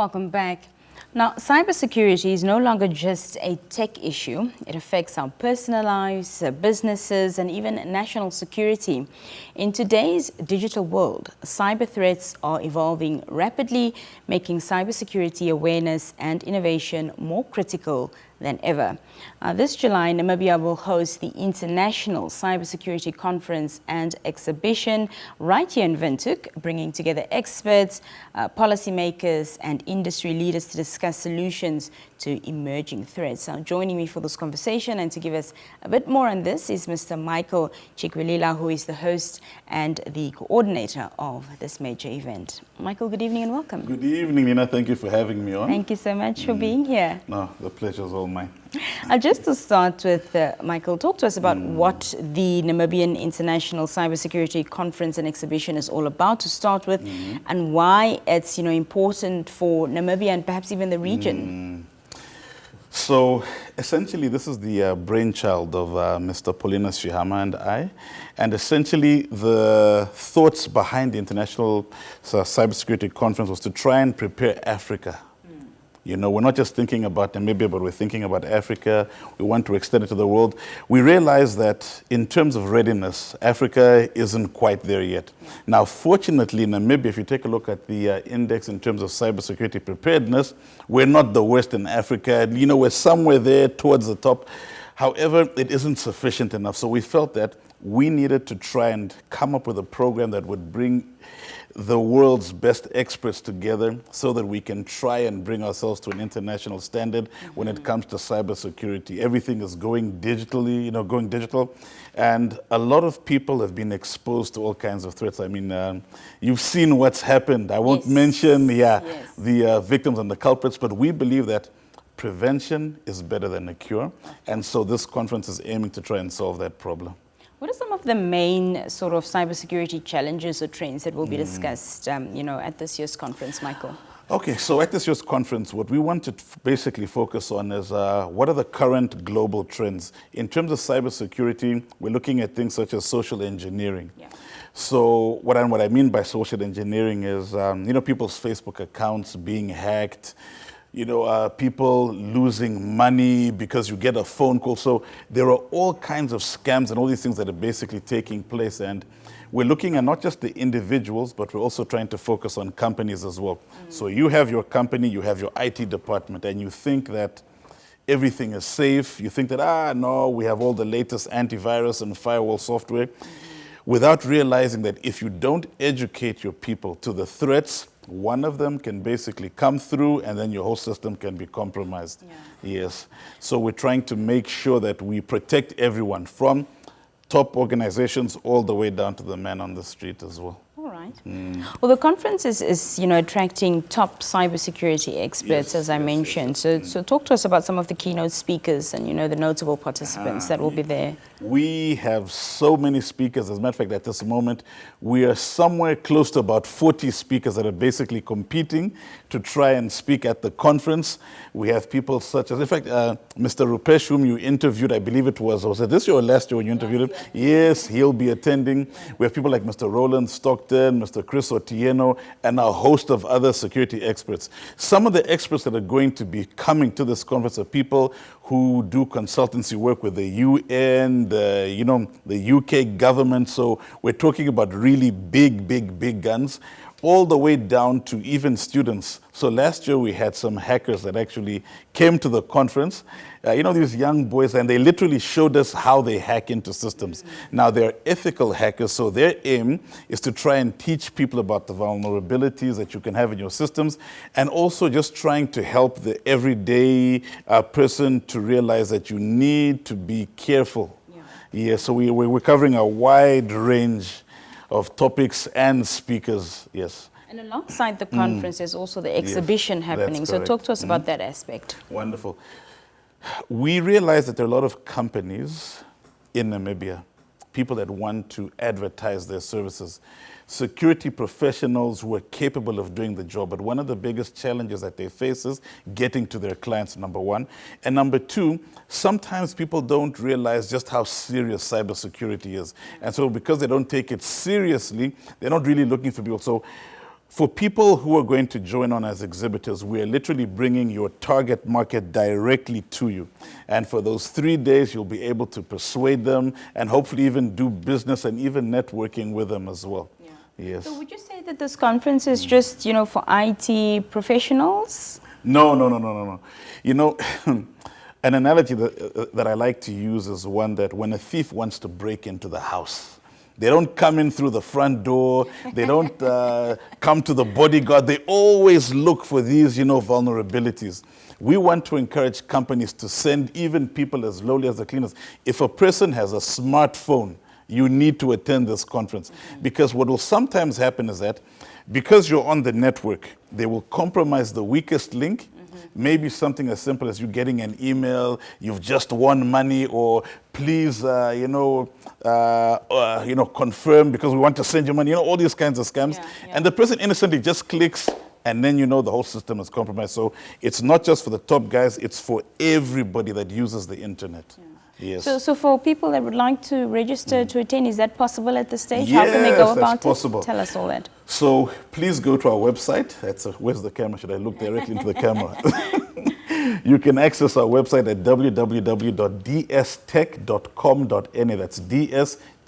Welcome back. Now, cybersecurity is no longer just a tech issue. It affects our personal lives, businesses, and even national security. In today's digital world, cyber threats are evolving rapidly, making cybersecurity awareness and innovation more critical than ever. This July, Namibia will host the International Cybersecurity Conference and Exhibition right here in Windhoek, bringing together experts, policymakers, and industry leaders to discuss solutions to emerging threats. Now, joining me for this conversation and to give us a bit more on this is Mr. Michael Chikwilila, who is the host and the coordinator of this major event. Michael, good evening and welcome. Good evening, Nina. Thank you for having me on. Thank you so much for being here. No, the pleasure is all mine. Just to start with, Michael, talk to us about what the Namibian International Cybersecurity Conference and Exhibition is all about to start with, and why it's important for Namibia and perhaps even the region. So essentially, this is the brainchild of Mr. Paulina Shihama and I. And essentially, the thoughts behind the International Cybersecurity Conference was to try and prepare Africa. You know, we're not just thinking about Namibia, but we're thinking about Africa. We want to extend it to the world. We realize that in terms of readiness, Africa isn't quite there yet. Now, fortunately, Namibia, if you take a look at the index in terms of cybersecurity preparedness, we're not the worst in Africa. You know, we're somewhere there towards the top. However, it isn't sufficient enough. So we felt that we needed to try and come up with a program that would bring the world's best experts together so that we can try and bring ourselves to an international standard when it comes to cybersecurity. Everything is going digitally, going digital. And a lot of people have been exposed to all kinds of threats. I mean, you've seen what's happened. I won't mention the victims and the culprits, but we believe that prevention is better than a cure. And so this conference is aiming to try and solve that problem. What are some of the main sort of cybersecurity challenges or trends that will be discussed, at this year's conference, Michael? Okay, so at this year's conference, what we want to basically focus on is what are the current global trends. In terms of cybersecurity, we're looking at things such as social engineering. Yeah. So what I mean by social engineering is, people's Facebook accounts being hacked, people losing money because you get a phone call. So there are all kinds of scams and all these things that are basically taking place. And we're looking at not just the individuals, but we're also trying to focus on companies as well. So you have your company, you have your IT department, and you think that everything is safe. You think that, no, we have all the latest antivirus and firewall software, without realizing that if you don't educate your people to the threats, one of them can basically come through and then your whole system can be compromised. Yeah. Yes. So we're trying to make sure that we protect everyone from top organizations all the way down to the man on the street as well. All right. Well, the conference is attracting top cybersecurity experts, as I mentioned. So talk to us about some of the keynote speakers and, the notable participants that will be there. We have so many speakers. As a matter of fact, at this moment, we are somewhere close to about 40 speakers that are basically competing to try and speak at the conference. We have people such as, in fact, Mr. Rupesh, whom you interviewed, I believe it was it this year or last year when you interviewed him? Yes, he'll be attending. We have people like Mr. Roland Stockton, Mr. Chris Otieno, and a host of other security experts. Some of the experts that are going to be coming to this conference are people who do consultancy work with the UN, the UK government. So we're talking about really big guns, all the way down to even students. So last year we had some hackers that actually came to the conference. These young boys, and they literally showed us how they hack into systems. Now, they're ethical hackers, so their aim is to try and teach people about the vulnerabilities that you can have in your systems, and also just trying to help the everyday person to realize that you need to be careful. Yeah, so we're covering a wide range of topics and speakers, yes. And alongside the conference, there's also the exhibition happening. So talk to us about that aspect. Wonderful. We realize that there are a lot of companies in Namibia, people that want to advertise their services, security professionals who are capable of doing the job. But one of the biggest challenges that they face is getting to their clients, number one. And number two, sometimes people don't realize just how serious cybersecurity is. And so because they don't take it seriously, they're not really looking for people. So For people who are going to join on as exhibitors, we are literally bringing your target market directly to you. And for those 3 days, you'll be able to persuade them and hopefully even do business and even networking with them as well. Yeah. Yes. So would you say that this conference is just, for IT professionals? No. An analogy that I like to use is one that when a thief wants to break into the house, they don't come in through the front door. They don't come to the bodyguard. They always look for these, vulnerabilities. We want to encourage companies to send even people as lowly as the cleaners. If a person has a smartphone, you need to attend this conference. Because what will sometimes happen is that because you're on the network, they will compromise the weakest link. Maybe something as simple as you getting an email, you've just won money, or please, confirm because we want to send you money, all these kinds of scams. Yeah. And the person innocently just clicks, and then the whole system is compromised. So it's not just for the top guys, it's for everybody that uses the internet. Yeah. Yes. So for people that would like to register to attend, is that possible at this stage? How can they go about that's possible. it? Tell us all that. So please go to our website. Where's the camera? Should I look directly into the camera? You can access our website at www.dstech.com.na. That's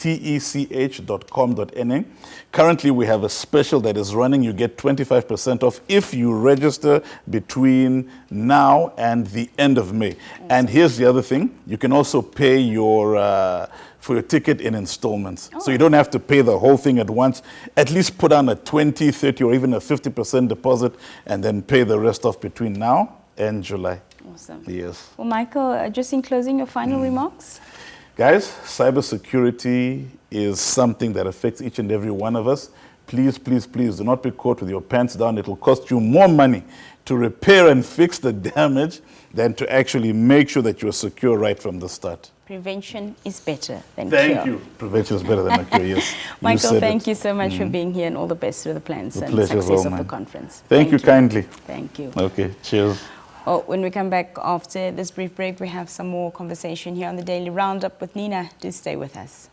dstech.com.na. Currently, we have a special that is running. You get 25% off if you register between now and the end of May. Awesome. And here's the other thing. You can also pay for your ticket in installments. Oh. So you don't have to pay the whole thing at once. At least put on a 20, 30, or even a 50% deposit and then pay the rest off between now and July. Awesome. Yes. Well, Michael, just in closing, your final remarks? Guys, cybersecurity is something that affects each and every one of us. Please, please, please do not be caught with your pants down. It will cost you more money to repair and fix the damage than to actually make sure that you're secure right from the start. Prevention is better than cure. Thank you. Prevention is better than a cure, yes. Michael, thank you so much for being here, and all the best with the plans and success of the conference. Thank you kindly. Thank you. Okay, cheers. When we come back after this brief break, we have some more conversation here on the Daily Roundup with Nina. Do stay with us.